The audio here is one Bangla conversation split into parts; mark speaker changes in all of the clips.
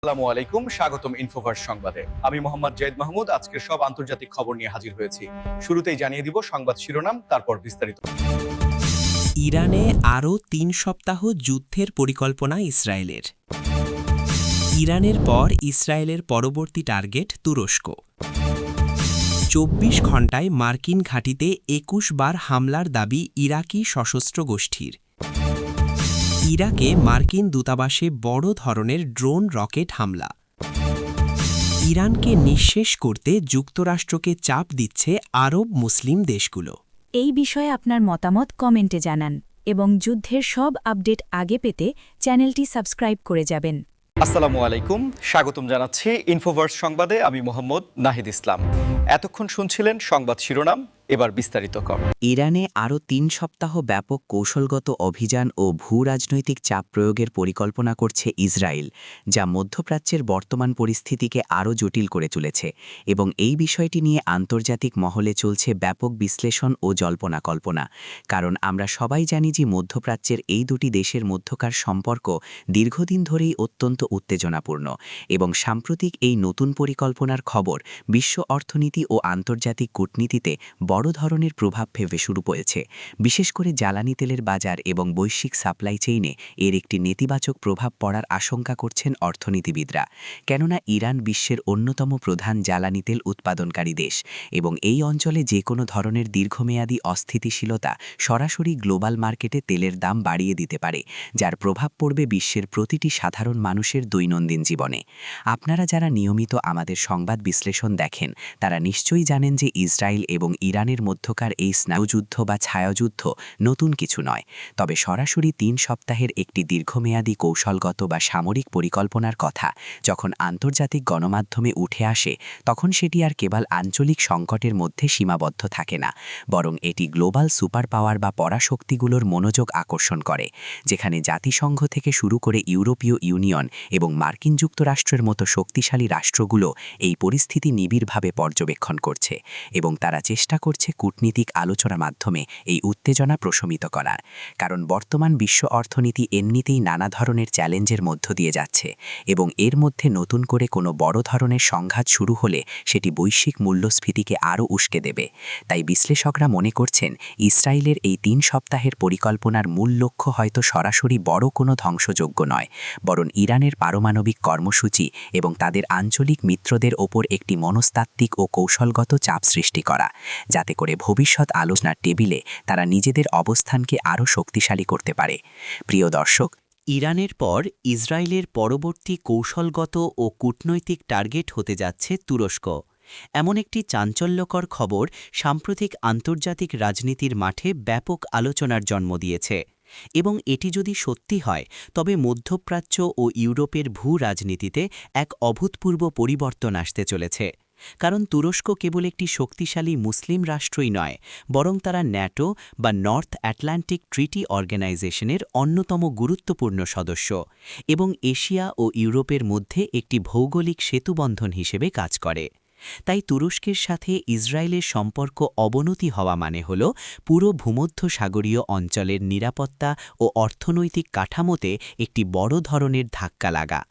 Speaker 1: আসসালামু আলাইকুম, স্বাগতম ইনফোভার্স সংবাদে। আমি মোহাম্মদ জয়েদ মাহমুদ আজকের সব আন্তর্জাতিক খবর নিয়ে হাজির হয়েছি। শুরুতেই জানিয়ে দিব সংবাদ শিরোনাম, তারপর বিস্তারিত।
Speaker 2: ইরানে আরও ৩ সপ্তাহ যুদ্ধের পরিকল্পনা ইসরায়েলের। ইরানের পর ইসরায়েলের পরবর্তী টার্গেট তুরস্ক। ২৪ ঘণ্টায় মার্কিন ঘাঁটিতে ২১ বার হামলার দাবি ইরাকি সশস্ত্র গোষ্ঠীর। ইরাকে মার্কিন দূতাবাসে বড় ধরনের ড্রোন রকেট হামলা। ইরানকে নিঃশেষ করতে যুক্তরাষ্ট্রকে চাপ দিচ্ছে আরব মুসলিম দেশগুলো।
Speaker 3: এই বিষয়ে আপনার মতামত কমেন্টে জানান এবং যুদ্ধের সব আপডেট আগে পেতে চ্যানেলটি সাবস্ক্রাইব করে যাবেন।
Speaker 1: আসসালামু আলাইকুম, স্বাগতম জানাচ্ছি ইনফোভার্স সংবাদে। আমি মোহাম্মদ নাহিদ ইসলাম। এতক্ষণ শুনছিলেন সংবাদ শিরোনাম, এবার বিস্তারিত কর।
Speaker 4: ইরানে আরও ৩ সপ্তাহ ব্যাপক কৌশলগত অভিযান ও ভূরাজনৈতিক চাপ প্রয়োগের পরিকল্পনা করছে ইসরায়েল, যা মধ্যপ্রাচ্যের বর্তমান পরিস্থিতিকে আরও জটিল করে তুলেছে। এবং এই বিষয়টি নিয়ে আন্তর্জাতিক মহলে চলছে ব্যাপক বিশ্লেষণ ও জল্পনা কল্পনা। কারণ আমরা সবাই জানি যে মধ্যপ্রাচ্যের এই দুটি দেশের মধ্যকার সম্পর্ক দীর্ঘদিন ধরেই অত্যন্ত উত্তেজনাপূর্ণ, এবং সাম্প্রতিক এই নতুন পরিকল্পনার খবর বিশ্ব অর্থনীতি ও আন্তর্জাতিক কূটনীতিতে বড় ধরনের প্রভাব ফেলতে শুরু করেছে। বিশেষ করে জ্বালানি তেলের বাজার এবং বৈশ্বিক সাপ্লাই চেইনে এর একটি নেতিবাচক প্রভাব পড়ার আশঙ্কা করছেন অর্থনীতিবিদরা। কেননা ইরান বিশ্বের অন্যতম প্রধান জ্বালানি তেল উৎপাদনকারী দেশ, এবং এই অঞ্চলে যে কোনো ধরনের দীর্ঘমেয়াদী অস্থিতিশীলতা সরাসরি গ্লোবাল মার্কেটে তেলের দাম বাড়িয়ে দিতে পারে, যার প্রভাব পড়বে বিশ্বের প্রতিটি সাধারণ মানুষের দৈনন্দিন জীবনে। আপনারা যারা নিয়মিত আমাদের সংবাদ বিশ্লেষণ দেখেন তারা নিশ্চয়ই জানেন যে ইসরায়েল এবং ইরানের মধ্যকার এই স্নায়ুযুদ্ধ বা ছায়াযুদ্ধ নতুন কিছু নয়, তবে সরাসরি ৩ সপ্তাহের একটি দীর্ঘমেয়াদী কৌশলগত বা সামরিক পরিকল্পনার কথা যখন আন্তর্জাতিক গণমাধ্যমে উঠে আসে, তখন সেটি আর কেবল আঞ্চলিক সংকটের মধ্যে সীমাবদ্ধ থাকে না, বরং এটি গ্লোবাল সুপার পাওয়ার বা পরাশক্তিগুলোর মনোযোগ আকর্ষণ করে, যেখানে জাতিসংঘ থেকে শুরু করে ইউরোপীয় ইউনিয়ন এবং মার্কিন যুক্তরাষ্ট্রের মতো শক্তিশালী রাষ্ট্রগুলো এই পরিস্থিতি নিবিড়ভাবে পর্যবেক্ষণ করছে, এবং তারা চেষ্টা করছে কূটনীতিক আলোচনার মাধ্যমে এই উত্তেজনা প্রশমিত করার। কারণ বর্তমান বিশ্ব অর্থনীতি এমনিতেই নানা ধরনের চ্যালেঞ্জের মধ্য দিয়ে যাচ্ছে, এবং এর মধ্যে নতুন করে কোনো বড় ধরনের সংঘাত শুরু হলে সেটি বৈশ্বিক মূল্যস্ফীতিকে আরও উস্কে দেবে। তাই বিশ্লেষকরা মনে করছেন ইসরায়েলের এই ৩ সপ্তাহের পরিকল্পনার মূল লক্ষ্য হয়তো সরাসরি বড় কোনো ধ্বংসযজ্ঞ নয়, বরং ইরানের পারমাণবিক কর্মসূচি এবং তাদের আঞ্চলিক মিত্রদের ওপর একটি মনস্তাত্ত্বিক ও কৌশলগত চাপ সৃষ্টি করা, যাতে করে ভবিষ্যৎ আলোচনার টেবিলে তারা নিজেদের অবস্থানকে আরও শক্তিশালী করতে পারে। প্রিয় দর্শক,
Speaker 2: ইরানের পর ইসরায়েলের পরবর্তী কৌশলগত ও কূটনৈতিক টার্গেট হতে যাচ্ছে তুরস্ক। এমন একটি চাঞ্চল্যকর খবর সাম্প্রতিক আন্তর্জাতিক রাজনীতির মাঠে ব্যাপক আলোচনার জন্ম দিয়েছে, এবং এটি যদি সত্যি হয় তবে মধ্যপ্রাচ্য ও ইউরোপের ভূ রাজনীতিতে এক অভূতপূর্ব পরিবর্তন আসতে চলেছে। কারণ তুরস্ক কেবল একটি শক্তিশালী মুসলিম রাষ্ট্রই নয়, বরং তারা ন্যাটো বা নর্থ আটলান্টিক ট্রিটি অর্গানাইজেশনের অন্যতম গুরুত্বপূর্ণ সদস্য, এবং এশিয়া ও ইউরোপের মধ্যে একটি ভৌগোলিক সেতুবন্ধন হিসেবে কাজ করে। তাই তুরস্কের সাথে ইসরায়েলের সম্পর্ক অবনতি হওয়া মানে হল পুরো ভূমধ্যসাগরীয় অঞ্চলের নিরাপত্তা ও অর্থনৈতিক কাঠামোতে একটি বড় ধরনের ধাক্কা লাগা।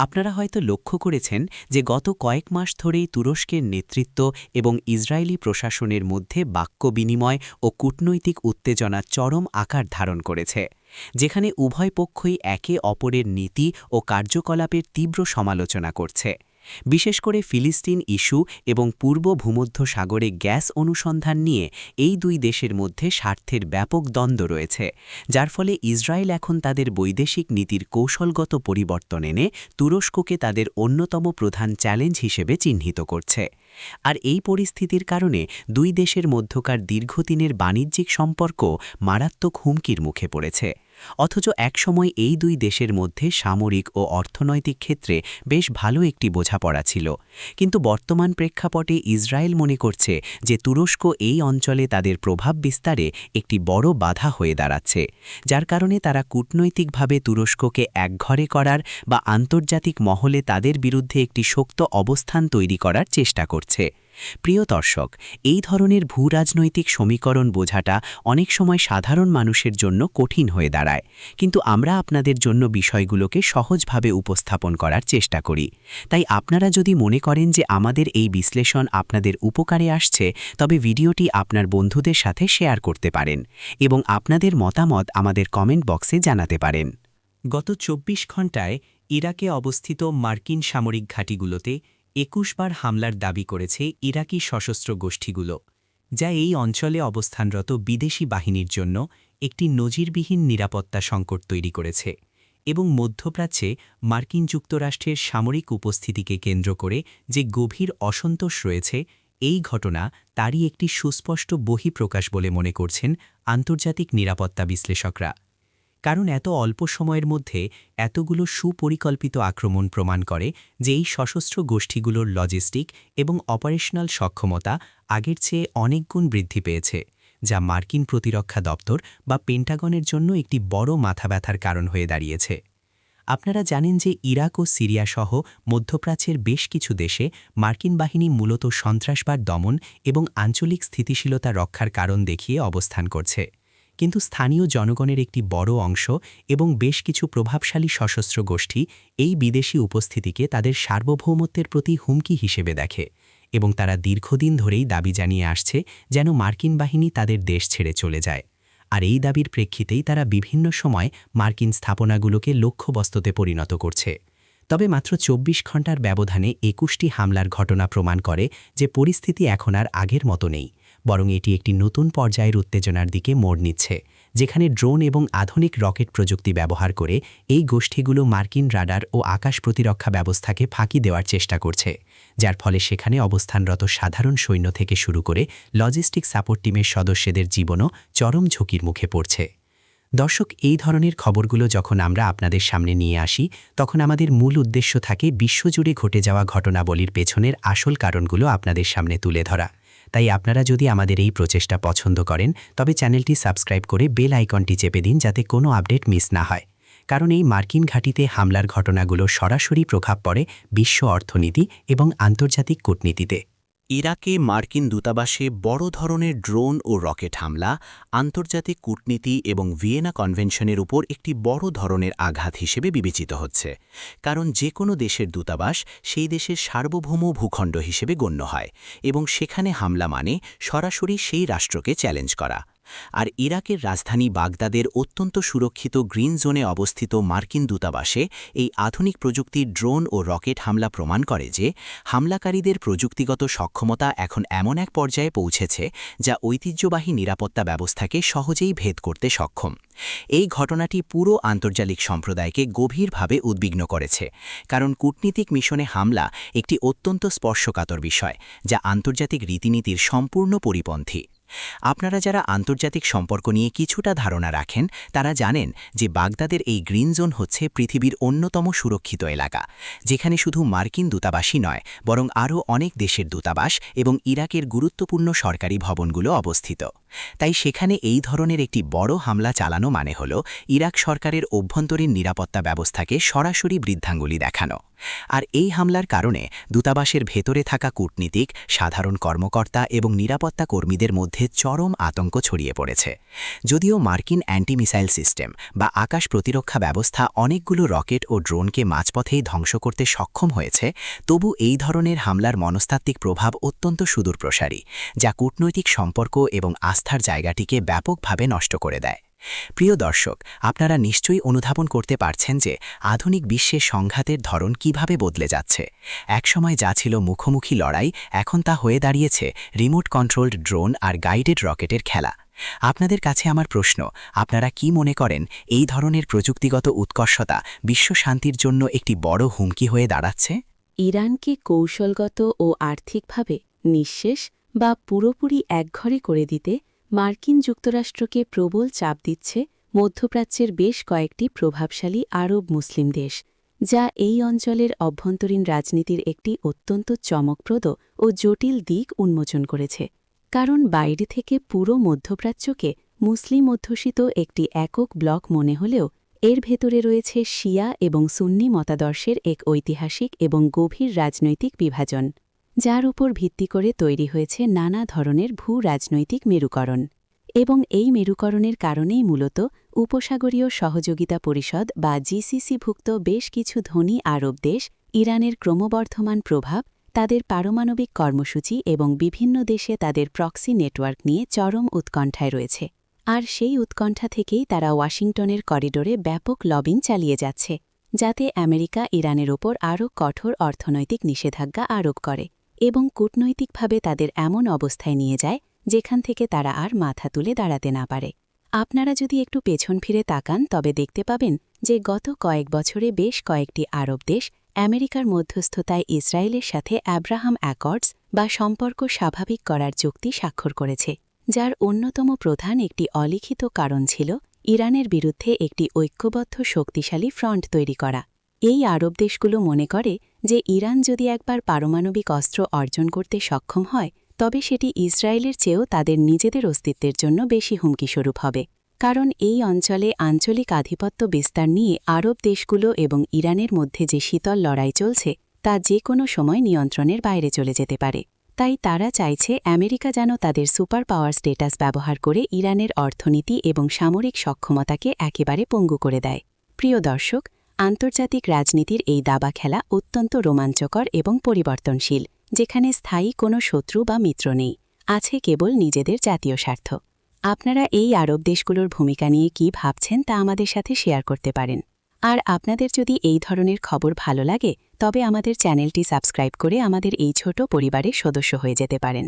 Speaker 2: আপনারা হয়তো লক্ষ্য করেছেন যে গত কয়েক মাস ধরেই তুরস্কের নেতৃত্ব এবং ইসরায়েলি প্রশাসনের মধ্যে বাক্য বিনিময় ও কূটনৈতিক উত্তেজনা চরম আকার ধারণ করেছে, যেখানে উভয় পক্ষই একে অপরের নীতি ও কার্যকলাপের তীব্র সমালোচনা করছে। বিশেষ করে ফিলিস্তিন ইস্যু এবং পূর্ব ভূমধ্যসাগরে গ্যাস অনুসন্ধান নিয়ে এই দুই দেশের মধ্যে স্বার্থের ব্যাপক দ্বন্দ্ব রয়েছে, যার ফলে ইসরায়েল এখন তাদের বৈদেশিক নীতির কৌশলগত পরিবর্তন এনে তুরস্ককে তাদের অন্যতম প্রধান চ্যালেঞ্জ হিসেবে চিহ্নিত করছে। আর এই পরিস্থিতির কারণে দুই দেশের মধ্যকার দীর্ঘদিনের বাণিজ্যিক সম্পর্ক মারাত্মক হুমকির মুখে পড়েছে। অথচ একসময় এই দুই দেশের মধ্যে সামরিক ও অর্থনৈতিক ক্ষেত্রে বেশ ভালো একটি বোঝাপড়া ছিল, কিন্তু বর্তমান প্রেক্ষাপটে ইসরায়েল মনে করছে যে তুরস্ক এই অঞ্চলে তাদের প্রভাব বিস্তারে একটি বড় বাধা হয়ে দাঁড়াচ্ছে, যার কারণে তারা কূটনৈতিকভাবে তুরস্ককে একঘরে করার বা আন্তর্জাতিক মহলে তাদের বিরুদ্ধে একটি শক্ত অবস্থান তৈরি করার চেষ্টা করছে। প্রিয় দর্শক, এই ধরনের ভূরাজনৈতিক সমীকরণ বোঝাটা অনেক সময় সাধারণ মানুষের জন্য কঠিন হয়ে দাঁড়ায়, কিন্তু আমরা আপনাদের জন্য বিষয়গুলোকে সহজভাবে উপস্থাপন করার চেষ্টা করি। তাই আপনারা যদি মনে করেন যে আমাদের এই বিশ্লেষণ আপনাদের উপকারে আসছে, তবে ভিডিওটি আপনার বন্ধুদের সাথে শেয়ার করতে পারেন এবং আপনাদের মতামত আমাদের কমেন্ট বক্সে জানাতে পারেন। গত ২৪ ঘণ্টায় ইরাকে অবস্থিত মার্কিন সামরিক ঘাঁটিগুলোতে ২১ বার হামলার দাবি করেছে ইরাকি সশস্ত্র গোষ্ঠীগুলো, যা এই অঞ্চলে অবস্থানরত বিদেশি বাহিনীর জন্য একটি নজিরবিহীন নিরাপত্তা সংকট তৈরি করেছে এবং মধ্যপ্রাচ্যে মার্কিন যুক্তরাষ্ট্রের সামরিক উপস্থিতিকে কেন্দ্র করে যে গভীর অসন্তোষ রয়েছে, এই ঘটনা তারই একটি সুস্পষ্ট বহিঃপ্রকাশ বলে মনে করছেন আন্তর্জাতিক নিরাপত্তা বিশ্লেষকরা। কারণ এত অল্প সময়ের মধ্যে এতগুলো সুপরিকল্পিত আক্রমণ প্রমাণ করে যে এই সশস্ত্র গোষ্ঠীগুলোর লজিস্টিক এবং অপারেশনাল সক্ষমতা আগের চেয়ে অনেক গুণ বৃদ্ধি পেয়েছে, যা মার্কিন প্রতিরক্ষা দপ্তর বা পেন্টাগনের জন্য একটি বড় মাথাব্যথার কারণ হয়ে দাঁড়িয়েছে। আপনারা জানেন যে ইরাক ও সিরিয়া সহ মধ্যপ্রাচ্যের বেশ কিছু দেশে মার্কিন বাহিনী মূলত সন্ত্রাসবাদ দমন এবং আঞ্চলিক স্থিতিশীলতা রক্ষার কারণ দেখিয়ে অবস্থান করছে, কিন্তু স্থানীয় জনগণের একটি বড় অংশ এবং বেশ কিছু প্রভাবশালী সশস্ত্র গোষ্ঠী এই বিদেশি উপস্থিতিকে তাদের সার্বভৌমত্বের প্রতি হুমকি হিসেবে দেখে এবং তারা দীর্ঘদিন ধরেই দাবি জানিয়ে আসছে যেন মার্কিন বাহিনী তাদের দেশ ছেড়ে চলে যায়। আর এই দাবির প্রেক্ষিতেই তারা বিভিন্ন সময় মার্কিন স্থাপনাগুলোকে লক্ষ্যবস্তুতে পরিণত করছে। তবে মাত্র ২৪ ঘণ্টার ব্যবধানে ২১টি হামলার ঘটনা প্রমাণ করে যে পরিস্থিতি এখন আর আগের মতো নেই, বরং এটি একটি নতুন পর্যায়ের উত্তেজনার দিকে মোড় নিচ্ছে, যেখানে ড্রোন এবং আধুনিক রকেট প্রযুক্তি ব্যবহার করে এই গোষ্ঠীগুলো মার্কিন রাডার ও আকাশ প্রতিরক্ষা ব্যবস্থাকে ফাঁকি দেওয়ার চেষ্টা করছে, যার ফলে সেখানে অবস্থানরত সাধারণ সৈন্য থেকে শুরু করে লজিস্টিক সাপোর্ট টিমের সদস্যদের জীবনও চরম ঝুঁকির মুখে পড়ছে। দর্শক, এই ধরনের খবরগুলো যখন আমরা আপনাদের সামনে নিয়ে আসি, তখন আমাদের মূল উদ্দেশ্য থাকে বিশ্বজুড়ে ঘটে যাওয়া ঘটনাবলীর পেছনের আসল কারণগুলো আপনাদের সামনে তুলে ধরা। তাই আপনারা যদি আমাদের এই প্রচেষ্টা পছন্দ করেন, তবে চ্যানেলটি সাবস্ক্রাইব করে বেল আইকনটি চেপে দিন যাতে কোনো আপডেট মিস না হয়। কারণ এই মার্কিন ঘাঁটিতে হামলার ঘটনাগুলো সরাসরি প্রভাব পড়ে বিশ্ব অর্থনীতি এবং আন্তর্জাতিক কূটনীতিতে।
Speaker 5: ইরাকে মার্কিন দূতাবাসে বড় ধরনের ড্রোন ও রকেট হামলা আন্তর্জাতিক কূটনীতি এবং ভিয়েনা কনভেনশনের উপর একটি বড় ধরনের আঘাত হিসেবে বিবেচিত হচ্ছে, কারণ যে কোনো দেশের দূতাবাস সেই দেশের সার্বভৌম ভূখণ্ড হিসেবে গণ্য হয় এবং সেখানে হামলা মানে সরাসরি সেই রাষ্ট্রকে চ্যালেঞ্জ করা। আর ইরাকের রাজধানী বাগদাদের অত্যন্ত সুরক্ষিত গ্রিন জোনে অবস্থিত মার্কিন দূতাবাসে এই আধুনিক প্রযুক্তির ড্রোন ও রকেট হামলা প্রমাণ করে যে হামলাকারীদের প্রযুক্তিগত সক্ষমতা এখন এমন এক পর্যায়ে পৌঁছেছে যা ঐতিহ্যবাহী নিরাপত্তা ব্যবস্থাকে সহজেই ভেদ করতে সক্ষম। এই ঘটনাটি পুরো আন্তর্জাতিক সম্প্রদায়কে গভীরভাবে উদ্বিগ্ন করেছে, কারণ কূটনীতিক মিশনে হামলা একটি অত্যন্ত স্পর্শকাতর বিষয়, যা আন্তর্জাতিক রীতিনীতির সম্পূর্ণ পরিপন্থী। আপনারা যারা আন্তর্জাতিক সম্পর্ক নিয়ে কিছুটা ধারণা রাখেন, তারা জানেন যে বাগদাদের এই গ্রিন জোন হচ্ছে পৃথিবীর অন্যতম সুরক্ষিত এলাকা, যেখানে শুধু মার্কিন দূতাবাসই নয়, বরং আরও অনেক দেশের দূতাবাস এবং ইরাকের গুরুত্বপূর্ণ সরকারি ভবনগুলো অবস্থিত। তাই সেখানে এই ধরনের একটি বড় হামলা চালানো মানে হল ইরাক সরকারের অভ্যন্তরীণ নিরাপত্তা ব্যবস্থাকে সরাসরি বৃদ্ধাঙ্গুলি দেখানো। আর এই হামলার কারণে দূতাবাসের ভেতরে থাকা কূটনীতিক, সাধারণ কর্মকর্তা এবং নিরাপত্তা কর্মীদের মধ্যে চরম আতঙ্ক ছড়িয়ে পড়েছে। যদিও মার্কিন অ্যান্টি মিসাইল সিস্টেম বা আকাশ প্রতিরক্ষা ব্যবস্থা অনেকগুলো রকেট ও ড্রোনকে মাঝপথেই ধ্বংস করতে সক্ষম হয়েছে, তবু এই ধরনের হামলার মনস্তাত্ত্বিক প্রভাব অত্যন্ত সুদূরপ্রসারী, যা কূটনৈতিক সম্পর্ক এবং আস্থার জায়গাটিকে ব্যাপকভাবে নষ্ট করে দেয়। প্রিয় দর্শক, আপনারা নিশ্চয়ই অনুধাবন করতে পারছেন যে আধুনিক বিশ্বে সংঘাতের ধরন কিভাবে বদলে যাচ্ছে। একসময় যা ছিল মুখোমুখি লড়াই, এখন তা হয়ে দাঁড়িয়েছে রিমোট কন্ট্রোলড ড্রোন আর গাইডেড রকেটের খেলা। আপনাদের কাছে আমার প্রশ্ন, আপনারা কি মনে করেন এই ধরনের প্রযুক্তিগত উৎকর্ষতা বিশ্ব শান্তির জন্য একটি বড় হুমকি হয়ে দাঁড়াচ্ছে?
Speaker 6: ইরানকে কৌশলগত ও আর্থিকভাবে নিঃশেষ বা পুরোপুরি একঘরে করে দিতে মার্কিন যুক্তরাষ্ট্রকে প্রবল চাপ দিচ্ছে মধ্যপ্রাচ্যের বেশ কয়েকটি প্রভাবশালী আরব মুসলিম দেশ, যা এই অঞ্চলের অভ্যন্তরীণ রাজনীতির একটি অত্যন্ত চমকপ্রদ ও জটিল দিক উন্মোচন করেছে। কারণ বাইরে থেকে পুরো মধ্যপ্রাচ্যকে মুসলিম অধ্যুষিত একটি একক ব্লক মনে হলেও এর ভেতরে রয়েছে শিয়া এবং সুন্নি মতাদর্শের এক ঐতিহাসিক এবং গভীর রাজনৈতিক বিভাজন। যার উপর ভিত্তি করে তৈরি হয়েছে নানা ধরনের ভূ রাজনৈতিক মেরুকরণ এবং এই মেরুকরণের কারণেই মূলত উপসাগরীয় সহযোগিতা পরিষদ বা জিসিসিভুক্ত বেশ কিছু ধনী আরব দেশ ইরানের ক্রমবর্ধমান প্রভাব, তাদের পারমাণবিক কর্মসূচি এবং বিভিন্ন দেশে তাদের প্রক্সি নেটওয়ার্ক নিয়ে চরম উৎকণ্ঠায় রয়েছে। আর সেই উৎকণ্ঠা থেকেই তারা ওয়াশিংটনের করিডোরে ব্যাপক লবিং চালিয়ে যাচ্ছে, যাতে আমেরিকা ইরানের ওপর আরও কঠোর অর্থনৈতিক নিষেধাজ্ঞা আরোপ করে এবং কূটনৈতিকভাবে তাদের এমন অবস্থায় নিয়ে যায় যেখান থেকে তারা আর মাথা তুলে দাঁড়াতে না পারে। আপনারা যদি একটু পেছন ফিরে তাকান তবে দেখতে পাবেন যে গত কয়েক বছরে বেশ কয়েকটি আরব দেশ আমেরিকার মধ্যস্থতায় ইসরায়েলের সাথে অ্যাব্রাহাম অ্যাকর্ডস বা সম্পর্ক স্বাভাবিক করার চুক্তি স্বাক্ষর করেছে, যার অন্যতম প্রধান একটি অলিখিত কারণ ছিল ইরানের বিরুদ্ধে একটি ঐক্যবদ্ধ শক্তিশালী ফ্রন্ট তৈরি করা। এই আরব দেশগুলো মনে করে যে ইরান যদি একবার পারমাণবিক অস্ত্র অর্জন করতে সক্ষম হয় তবে সেটি ইসরায়েলের চেয়েও তাদের নিজেদের অস্তিত্বের জন্য বেশি হুমকিস্বরূপ হবে, কারণ এই অঞ্চলে আঞ্চলিক আধিপত্য বিস্তার নিয়ে আরব দেশগুলো এবং ইরানের মধ্যে যে শীতল লড়াই চলছে তা যে কোনো সময় নিয়ন্ত্রণের বাইরে চলে যেতে পারে। তাই তারা চাইছে আমেরিকা যেন তাদের সুপার পাওয়ার স্ট্যাটাস ব্যবহার করে ইরানের অর্থনীতি এবং সামরিক সক্ষমতাকে একেবারে পঙ্গু করে দেয়। প্রিয় দর্শক, আন্তর্জাতিক রাজনীতির এই দাবা খেলা অত্যন্ত রোমাঞ্চকর এবং পরিবর্তনশীল, যেখানে স্থায়ী কোনো শত্রু বা মিত্র নেই, আছে কেবল নিজেদের জাতীয় স্বার্থ। আপনারা এই আরব দেশগুলোর ভূমিকা নিয়ে কী ভাবছেন তা আমাদের সাথে শেয়ার করতে পারেন। আর আপনাদের যদি এই ধরনের খবর ভালো লাগে তবে আমাদের চ্যানেলটি সাবস্ক্রাইব করে আমাদের এই ছোট পরিবারের সদস্য হয়ে যেতে পারেন।